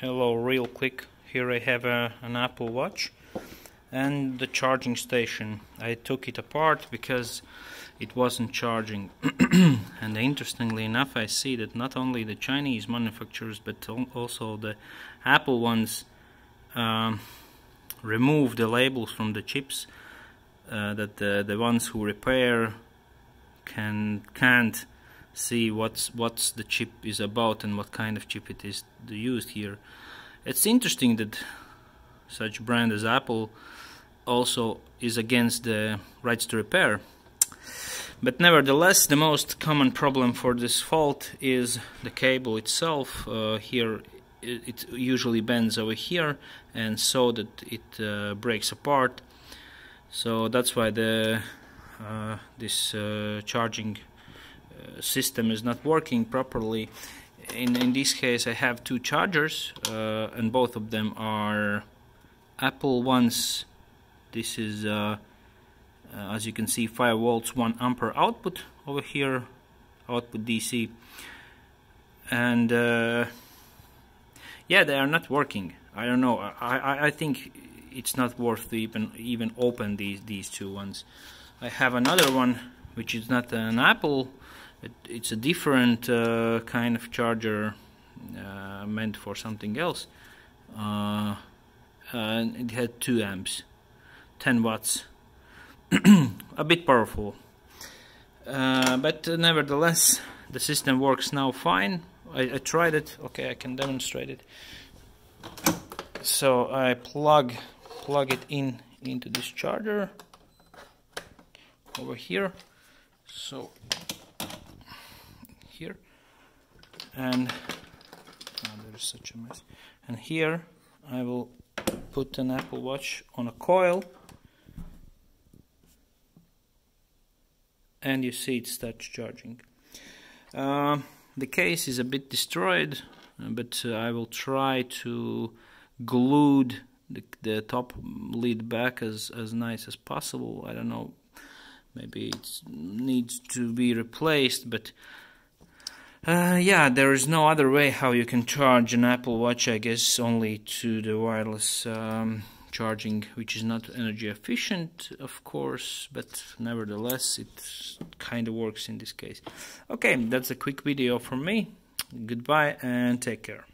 Hello, real quick. Here I have an Apple Watch and the charging station. I took it apart because it wasn't charging. And interestingly enough, I see that not only the Chinese manufacturers but also the Apple ones remove the labels from the chips, that the ones who repair can't see what's the chip is about and what kind of chip it is used here. It's interesting that such brand as Apple also is against the rights to repair, but nevertheless the most common problem for this fault is the cable itself. Here it usually bends over here, and so that it breaks apart. So that's why this charging system is not working properly. In this case I have two chargers, and both of them are Apple ones. This is as you can see, 5 volts 1 ampere output over here, output DC, and yeah, they are not working. I don't know, I think it's not worth to even open these two ones. I have another one which is not an Apple. It's a different kind of charger, meant for something else, and it had 2 amps, 10 watts, a bit powerful, but nevertheless the system works now fine. I tried it. Okay, I can demonstrate it. So I plug it into this charger over here, so here, and there's such a mess, and here I will put an Apple Watch on a coil, and you see it starts charging. The case is a bit destroyed, but I will try to glue the top lid back as nice as possible. I don't know, maybe it needs to be replaced, but yeah, there is no other way how you can charge an Apple Watch, I guess, only to the wireless charging, which is not energy efficient, of course, but nevertheless it kind of works in this case. Okay, that's a quick video from me. Goodbye and take care.